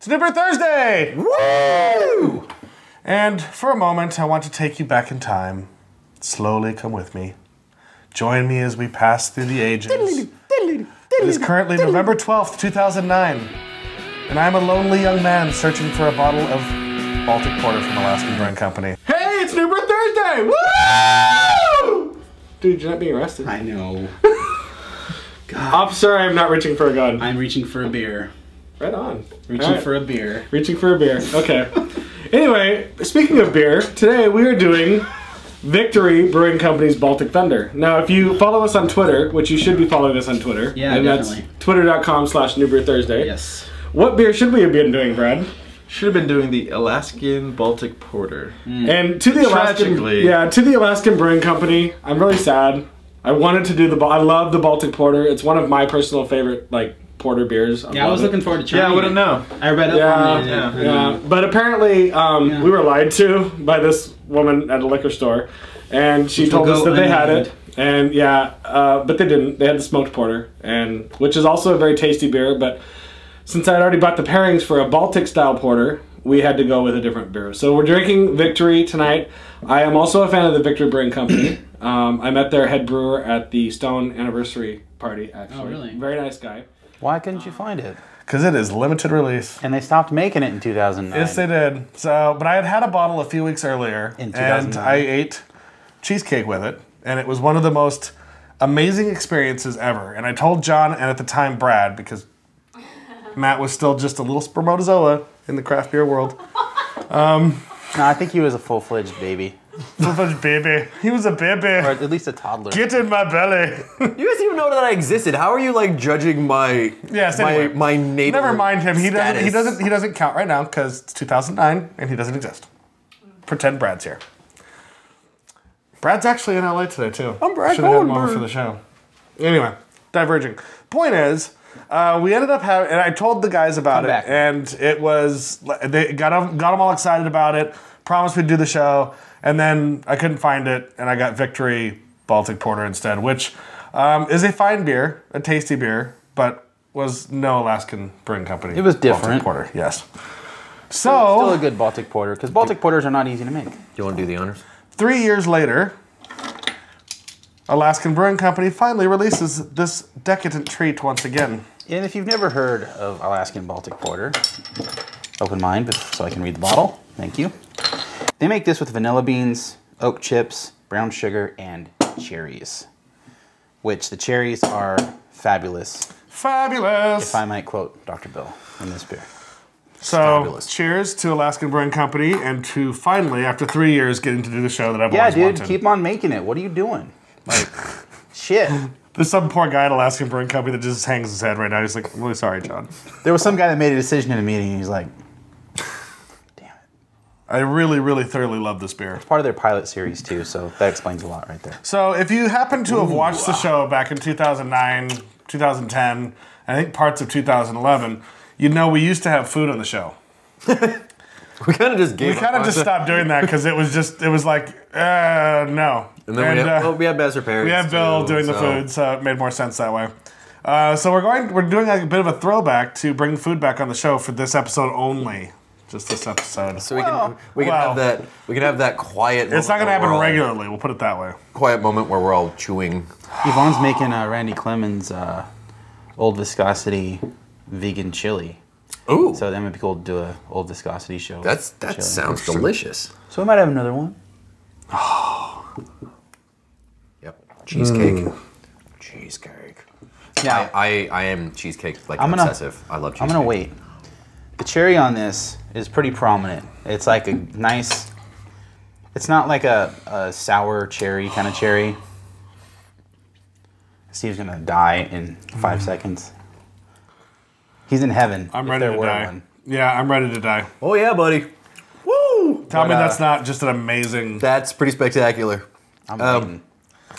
It's Unibroue Thursday! Woo! And for a moment, I want to take you back in time. Slowly come with me. Join me as we pass through the ages. It is currently November 12th, 2009. And I'm a lonely young man searching for a bottle of Baltic Porter from Alaskan Brewing Company. Hey, it's Unibroue Thursday! Woo! Dude, you're not being arrested. I know. God. Officer, I'm not reaching for a gun. I'm reaching for a beer. Right on. Reaching for a beer. Reaching for a beer. Okay. Anyway, speaking of beer, today we are doing Victory Brewing Company's Baltic Thunder. Now, if you follow us on Twitter, which you should be following us on Twitter, yeah, and definitely. that's twitter.com/Unibroue Thursday. Yes. What beer should we have been doing, Brad? Should have been doing the Alaskan Baltic Porter. And to the Alaskan Brewing Company, I'm really sad. I wanted to do I love the Baltic Porter. It's one of my personal favorite porter beers. I was looking forward to trying. Yeah, I wouldn't know. I read up on it. Yeah. But apparently, we were lied to by this woman at a liquor store, and she told us that they had it. And but they didn't. They had the smoked porter, which is also a very tasty beer. But since I had already bought the pairings for a Baltic style porter, we had to go with a different beer. So we're drinking Victory tonight. I am also a fan of the Victory Brewing Company. I met their head brewer at the Stone anniversary party, actually. Oh, really? Very nice guy. Why couldn't you find it? Because it is limited release. And they stopped making it in 2009. Yes, they did. So, but I had had a bottle a few weeks earlier. In 2009. And I ate cheesecake with it. And it was one of the most amazing experiences ever. And I told John, and at the time Brad, because Matt was still just a little spermatozoa in the craft beer world. No, I think he was a full-fledged baby. Full-fledged baby. He was a baby. Or at least a toddler. Get in my belly. You guys even know that I existed. How are you like judging my my natal Never mind him. status? He doesn't count right now because it's 2009 and he doesn't exist. Pretend Brad's here. Brad's actually in LA today too. I'm Brad Should have had him Kohlenberg. over for the show. Anyway, diverging. Point is, we ended up having, and I told the guys about it, and it was, they got them all excited about it, promised we'd do the show, and then I couldn't find it, and I got Victory Baltic Porter instead, which is a fine beer, a tasty beer, but was no Alaskan Brewing Company. It was different. Baltic Porter, yes. So still a good Baltic Porter, because Baltic Porters are not easy to make. Do you want to do the honors? 3 years later, Alaskan Brewing Company finally releases this decadent treat once again. And if you've never heard of Alaskan Baltic Porter, open mind so I can read the bottle. Thank you. They make this with vanilla beans, oak chips, brown sugar, and cherries. Which the cherries are fabulous. Fabulous! If I might quote Dr. Bill in this beer. So, fabulous. Cheers to Alaskan Brewing Company and to finally, after 3 years, getting to do the show that I've always wanted. Yeah, dude, keep on making it. What are you doing? Like, shit. There's some poor guy at Alaskan Brewing Company that just hangs his head right now. He's like, I'm really sorry, John. There was some guy that made a decision in a meeting, and he's like, damn it. I really, really thoroughly love this beer. It's part of their pilot series, too, so that explains a lot right there. So, if you happen to have watched the show back in 2009, 2010, I think parts of 2011, you'd know we used to have food on the show. We kind of just gave up. We kind of just stopped doing that because it was like, no. And then we had Master Pairings. We had Bill doing the food, so it made more sense that way. So we're doing like a bit of a throwback to bring food back on the show for this episode only. Just this episode. So we can have that quiet moment. It's not gonna happen regularly, we'll put it that way. Quiet moment where we're all chewing. Yvonne's making Randy Clemens' Old Viscosity vegan chili. Ooh. So that might be cool to do a Old Viscosity show. That sounds delicious. So we might have another one. Yep. Cheesecake. Cheesecake. Yeah. I am cheesecake obsessive. I love cheesecake. I'm gonna wait. The cherry on this is pretty prominent. It's like a nice, it's not like a sour cherry kind of cherry. Steve's gonna die in 5 seconds. He's in heaven. I'm ready to die. One. Yeah, I'm ready to die. Oh yeah, buddy. Woo! Tell me that's not just an amazing... That's pretty spectacular. I'm waiting.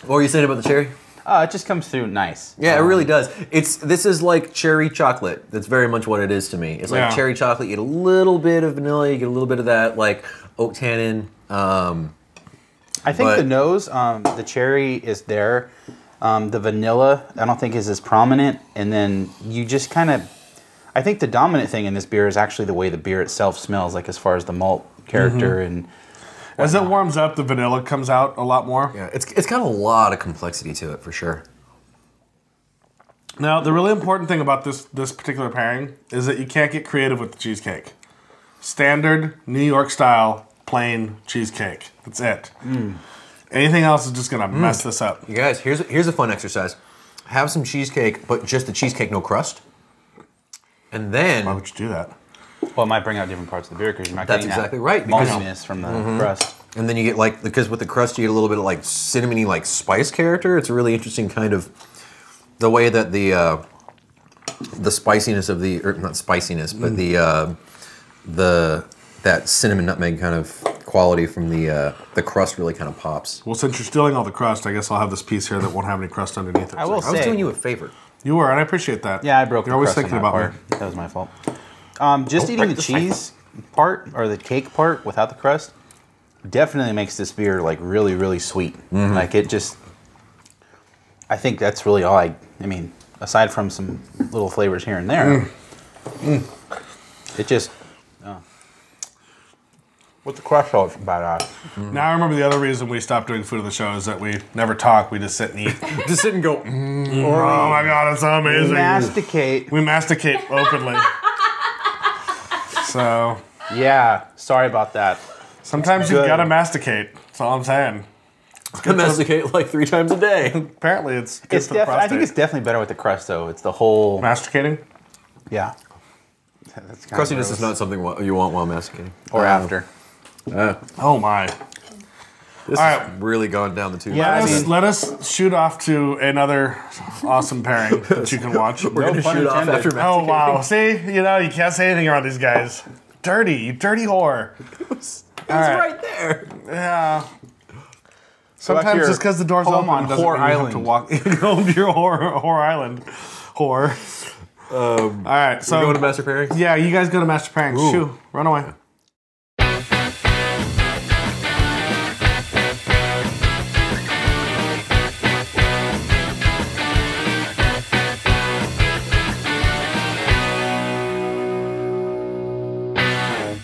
What were you saying about the cherry? It just comes through nice. Yeah, it really does. This is like cherry chocolate. That's very much what it is to me. It's like cherry chocolate. You get a little bit of vanilla. You get a little bit of that like oak tannin. I think the nose, the cherry is there. The vanilla, I don't think is as prominent. And then you just kind of, I think the dominant thing in this beer is actually the way the beer itself smells, like as far as the malt character and. As it warms up, the vanilla comes out a lot more. Yeah, it's got a lot of complexity to it for sure. Now, the really important thing about this particular pairing is that you can't get creative with the cheesecake. Standard New York style plain cheesecake. That's it. Anything else is just gonna mess this up. You guys, here's a fun exercise. Have some cheesecake, but just the cheesecake, no crust. And then Why would you do that? Well, it might bring out different parts of the beer because you're not That's getting exactly that right, because- maltiness from the crust. and then you get like, because with the crust you get a little bit of like cinnamony like spice character. It's a really interesting kind of the way that the spiciness of the, or not spiciness, but that cinnamon nutmeg kind of quality from the crust really kind of pops. Well, since you're stealing all the crust, I guess I'll have this piece here that won't have any crust underneath it. I will I was say, doing you a favor. You were, and I appreciate that. yeah, I broke You're the always crust on thinking that about part. me. That was my fault. Just eating the cheese part or the cake part without the crust definitely makes this beer like really, really sweet. Like it just, I think that's really all I mean, aside from some little flavors here and there, it just, with the crust, oh, it's badass. Now I remember the other reason we stopped doing food of the show is that we never talk. We just sit and eat. Just sit and go. Oh my god, it's so amazing. Masticate. We masticate openly. So Yeah, sorry about that. sometimes you Good. gotta masticate. That's all I'm saying. I masticate like 3 times a day. Apparently, it's good It's for the prostate. I think it's definitely better with the crust though. It's the whole, Masticating. yeah. That's kind of Crustiness gross. is not something you want while masticating. Or after. Oh my. This All has right. really gone down the tube. Yeah, I mean- Let us shoot off to another awesome pairing that you can watch. We're going to pun shoot off intended. after masticating. Oh wow! See, you know you can't say anything around these guys. Dirty, you dirty whore. It's All right. right there. Yeah. Sometimes your just because the door's home open on doesn't Whore mean you have to Island. walk home to your whore island. Whore. All right, so We're going to Master Pairings? yeah, you guys go to Master Pairings. Shoo, run away.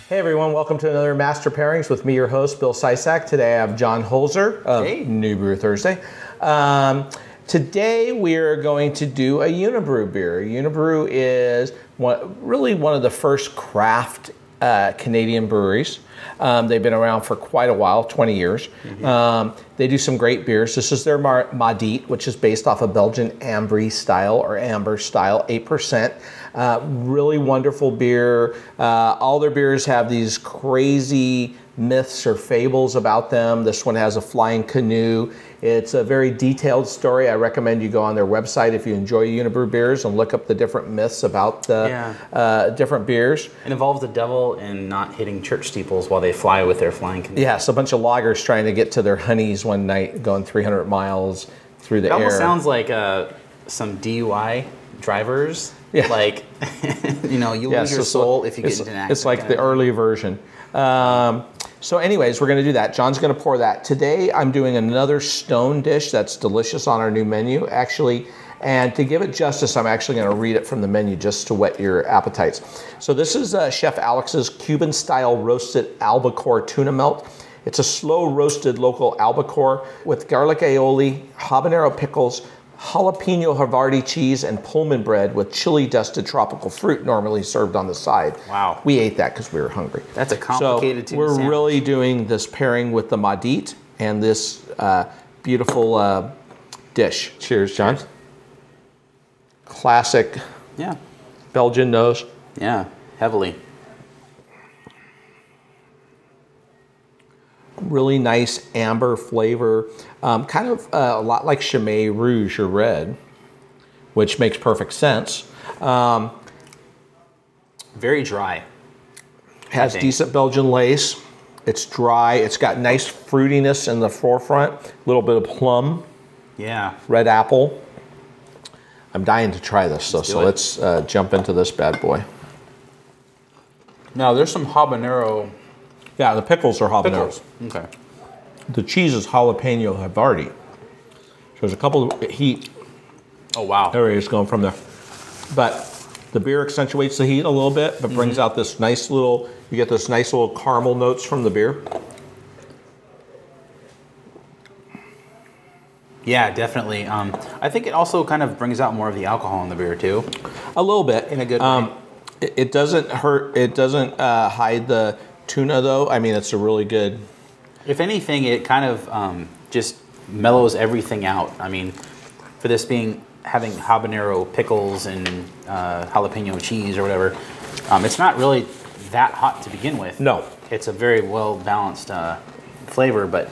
Hey everyone, welcome to another Master Pairings with me, your host, Bill Sysak. Today I have John Holzer of New Brew Thursday. Today we are going to do a Unibroue beer. Unibroue is really one of the first craft Canadian breweries. They've been around for quite a while, 20 years. They do some great beers. This is their Maudite, which is based off of Belgian Amber style, 8%. Really wonderful beer. All their beers have these crazy myths or fables about them. This one has a flying canoe. It's a very detailed story. I recommend you go on their website if you enjoy Unibroue beers and look up the different myths about the different beers. It involves the devil and not hitting church steeples while they fly with their flying canoe. Yes, a bunch of loggers trying to get to their honeys one night going 300 miles through the It air. almost sounds like some DUI drivers. Yeah. Like, you know, you lose your it's soul if you get it's- into an accident. It's like the early version. So anyways, we're going to do that. John's going to pour that. Today, I'm doing another stone dish that's delicious on our new menu, actually. And to give it justice, I'm actually going to read it from the menu just to whet your appetites. So this is Chef Alex's Cuban-style roasted albacore tuna melt. It's a slow-roasted local albacore with garlic aioli, habanero pickles, jalapeno Havarti cheese, and Pullman bread with chili-dusted tropical fruit normally served on the side. Wow. We ate that because we were hungry. That's a complicated So tuna we're sandwich. really doing this pairing with the Maudite and this beautiful dish. Cheers, John. Classic Yeah. Belgian nose. Yeah. Heavily. Really nice amber flavor. Kind of a lot like Chimay Rouge or Red, which makes perfect sense. Very dry. Has think. decent Belgian lace. It's dry. It's got nice fruitiness in the forefront. A little bit of plum, Yeah. red apple. I'm dying to try this, so do it. let's jump into this bad boy. Now there's some habanero Yeah, the pickles are habaneros. pickles. Okay. The cheese is jalapeno Havarti. So there's a couple of heat Oh wow. areas going from there. But The beer accentuates the heat a little bit, but brings out this nice little, you get this nice little caramel notes from the beer. Yeah, definitely. I think it also kind of brings out more of the alcohol in the beer too. A little bit. In a good way. It doesn't hurt, it doesn't hide the tuna though. I mean, it's a really good. If anything, it kind of just mellows everything out. I mean, for this having habanero pickles and jalapeno cheese or whatever, it's not really that hot to begin with. No. It's a very well balanced flavor, but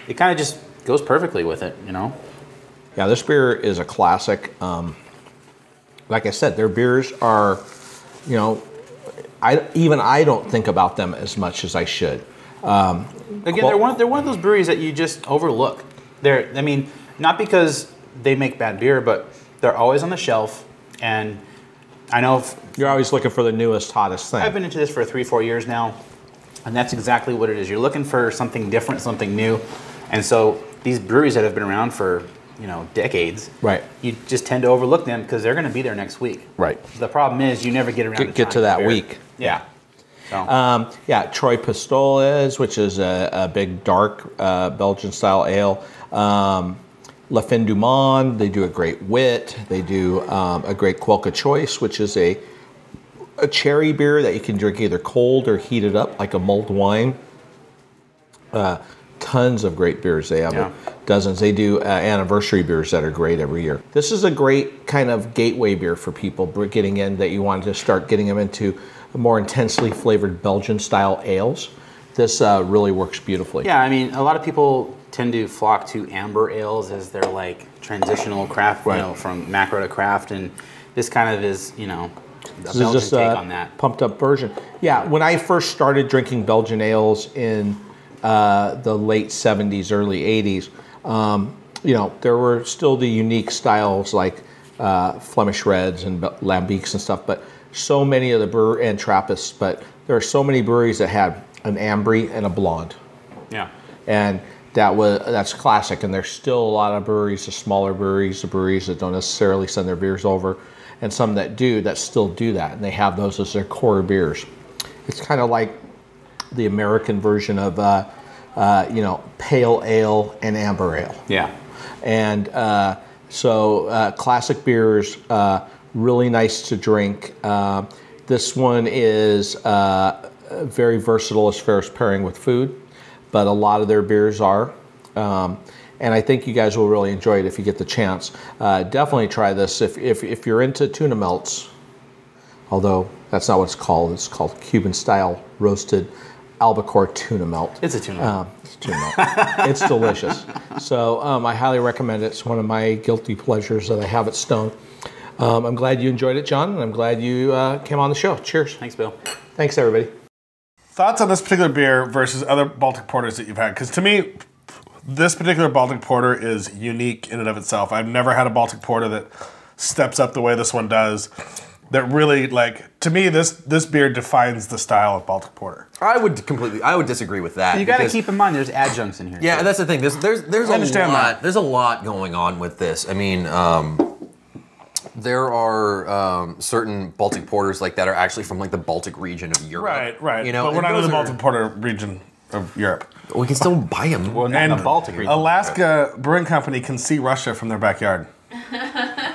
it kind of just goes perfectly with it, you know? Yeah, this beer is a classic. Like I said, their beers are, you know, I don't think about them as much as I should. Again, they're one of those breweries that you just overlook. I mean, not because they make bad beer, but they're always on the shelf. And I know you're always looking for the newest, hottest thing. I've been into this for 3-4 years now, and that's exactly what it is. You're looking for something different, something new, and so these breweries that have been around for decades, right? You just tend to overlook them because they're going to be there next week, right? The problem is you never get around get to that week. Yeah. So. Yeah, Troy Pistoles, which is a big dark Belgian style ale. La Fin du Monde, they do a great wit. They do a great Quilca Choice, which is a cherry beer that you can drink either cold or heated up like a mulled wine. Tons of great beers. They have dozens. They do anniversary beers that are great every year. This is a great kind of gateway beer for people getting in that you want to start getting them into more intensely flavored Belgian style ales. This really works beautifully. Yeah, I mean, a lot of people tend to flock to amber ales as their like transitional craft, from macro to craft, and this kind of is, a Belgian just take on that. Pumped up version. Yeah, when I first started drinking Belgian ales in the late 70s, early 80s, there were still the unique styles like Flemish Reds and Lambics and stuff, but so many of the breweries, and Trappists, but there are so many breweries that had an Ambry and a Blonde. Yeah. And that's classic, and there's still a lot of breweries, the smaller breweries, the breweries that don't necessarily send their beers over, and some that do, that still do that, and they have those as their core beers. It's kind of like the American version of, pale ale and amber ale. Yeah. And so classic beers, really nice to drink. This one is very versatile as far as pairing with food, but a lot of their beers are. And I think you guys will really enjoy it if you get the chance. Definitely try this if you're into tuna melts, although that's not what it's called. It's called Cuban style roasted Albacore tuna melt. It's a tuna melt. It's a tuna melt. It's delicious. So I highly recommend it. It's one of my guilty pleasures that I have at Stone. I'm glad you enjoyed it, John, and I'm glad you came on the show. Cheers. Thanks, Bill. Thanks, everybody. Thoughts on this particular beer versus other Baltic Porters that you've had? Because to me, this particular Baltic Porter is unique in and of itself. I've never had a Baltic Porter that steps up the way this one does. That really, to me, this beer defines the style of Baltic Porter. I would disagree with that. You got to keep in mind there's adjuncts in here. Yeah, that's the thing. There's a lot going on with this. I mean, there are certain Baltic Porters that are actually from the Baltic region of Europe. Right. But we're not in the Baltic Porter region of Europe. We can still buy them. Well, not in the Baltic region. Alaska Brewing Company can see Russia from their backyard.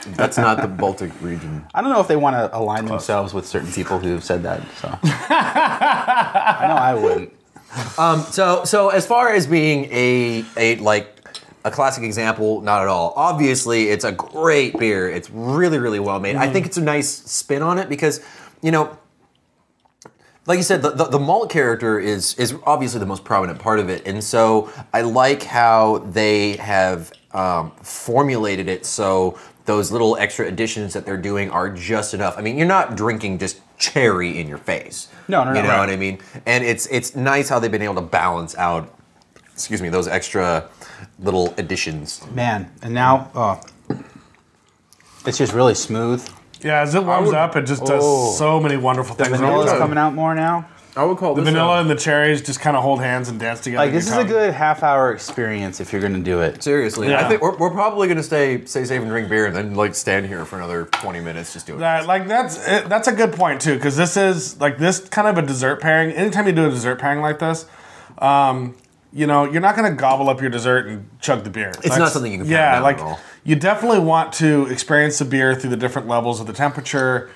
That's not the Baltic region. I don't know if they want to align themselves with certain people who have said that. So I know I wouldn't. So as far as being a classic example, not at all. Obviously, it's a great beer. It's really, really well made. I think it's a nice spin on it because, like you said, the malt character is obviously the most prominent part of it. And so I like how they have formulated it so those little extra additions that they're doing are just enough. I mean, you're not drinking just cherry in your face. No. You know what I mean? And it's nice how they've been able to balance out, those extra little additions. Man, and now it's just really smooth. Yeah, as it warms up, it just does so many wonderful things. The vanilla's coming out more now. I would call the this vanilla and the cherries just kind of hold hands and dance together. Like, this is a good half-hour experience if you're going to do it. Seriously, Yeah. I think we're probably going to stay safe and drink beer, and then like stand here for another 20 minutes just doing it. Like that's a good point too, because this is like this kind of a dessert pairing. Anytime you do a dessert pairing like this, you know, you're not going to gobble up your dessert and chug the beer. It's not something you can. Yeah, down like at all. you definitely want to experience the beer through the different levels of the temperature.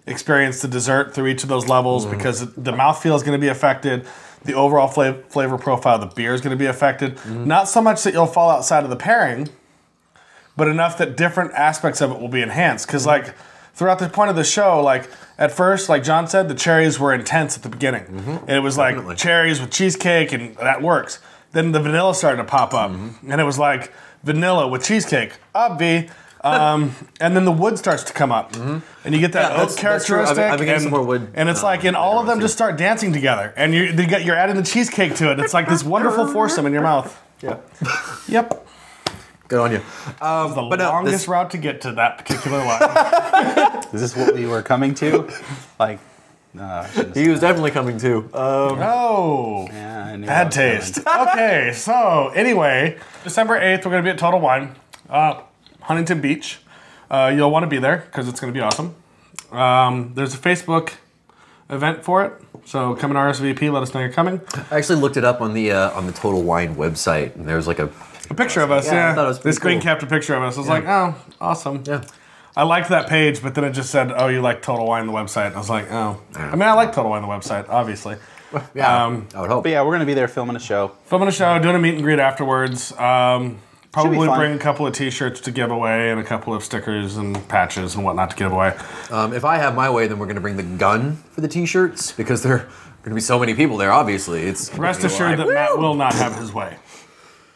Experience the dessert through each of those levels because the mouthfeel is going to be affected. The overall flavor profile of the beer is going to be affected. Not so much that you'll fall outside of the pairing, but enough that different aspects of it will be enhanced. Because like throughout the point of the show, like at first, like John said, the cherries were intense at the beginning. And it was like cherries with cheesecake, and that works. Then the vanilla started to pop up, and it was like vanilla with cheesecake. Obvi. And then the wood starts to come up, and you get that oak characteristic. I've been getting some more wood. And it's like, and all of them just start dancing together, and you're adding the cheesecake to it. It's like this wonderful foursome in your mouth. Yeah. Yep. Good on you. The longest route to get to that particular line. Is this what we were coming to? Like, He was definitely coming too. Oh, yeah, I knew I bad was taste. Okay, so anyway, December 8th, we're going to be at Total Wine, Huntington Beach. You'll want to be there because it's going to be awesome. There's a Facebook event for it, so come and RSVP. Let us know you're coming. I actually looked it up on the Total Wine website, and there was like a picture of us. Yeah, I thought it was this pretty screen cool. capped a picture of us. I was like, oh, awesome. Yeah. I liked that page, but then it just said, oh, you like Total Wine, the website. I was like, oh. I mean, I like Total Wine, the website, obviously. Yeah, I would hope. But yeah, we're going to be there filming a show. Filming a show, doing a meet and greet afterwards. Probably fun. bring a couple of t-shirts to give away and a couple of stickers and patches and whatnot to give away. If I have my way, then we're going to bring the gun for the t-shirts because there are going to be so many people there. Obviously, it's Rest assured that Matt will not have his way.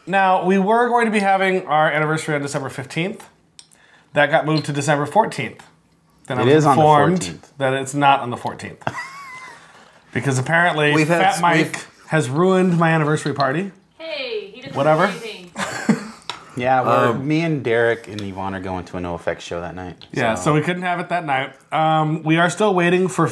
Now, we were going to be having our anniversary on December 15th. That got moved to December 14th. Then I It was is on the informed 14th. that it's not on the 14th. Because apparently We've had- Fat Mike has ruined my anniversary party. Hey, he doesn't Whatever. do anything. Yeah, me and Derek and Yvonne are going to a NoFX show that night. Yeah, so we couldn't have it that night. We are still waiting for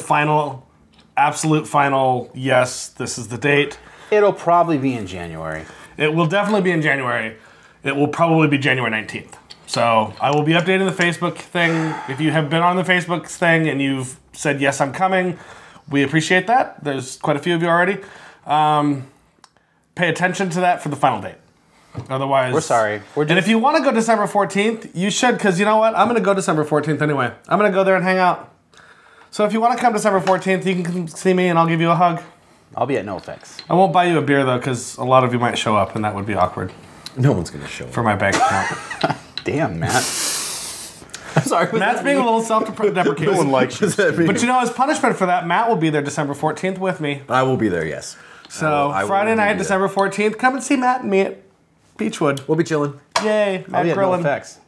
absolute final, yes, this is the date. It'll probably be in January. It will definitely be in January. It will probably be January 19th. So I will be updating the Facebook thing. If you have been on the Facebook thing and you've said, yes, I'm coming, we appreciate that. There's quite a few of you already. Pay attention to that for the final date. Otherwise... We're sorry. And if you want to go December 14th, you should, because you know what? I'm going to go December 14th anyway. I'm going to go there and hang out. So if you want to come December 14th, you can come see me and I'll give you a hug. I'll be at NoFX. I won't buy you a beer, though, because a lot of you might show up, and that would be awkward No one's going to show up. for my bank account. Damn, Matt. I'm sorry. Matt's being a little self-deprecating. No one likes you. But you know, as punishment for that, Matt will be there December 14th with me. I will be there, yes. So I will Friday be night, there. December 14th, come and see Matt and me at Beechwood. We'll be chilling. Yay, I'll Matt be at grilling. NoFX.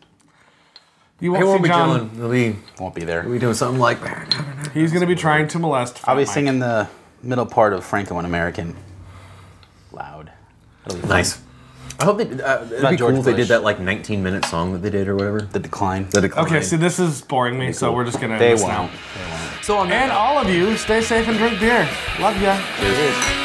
You He won't won't see be John. chilling. Won't be there. We'll be doing something like... He's going to be trying to molest Fat I'll be Mike. singing the middle part of Franco and American loud. It'll be fun. Nice. I hope they... it'd About be George cool if they Bush. did that like 19-minute song that they did or whatever. The decline. The decline. Okay, see, this is boring me, so we're just going to They end this won't. now. They won't. So on And all of you, stay safe and drink beer. Love ya. Cheers.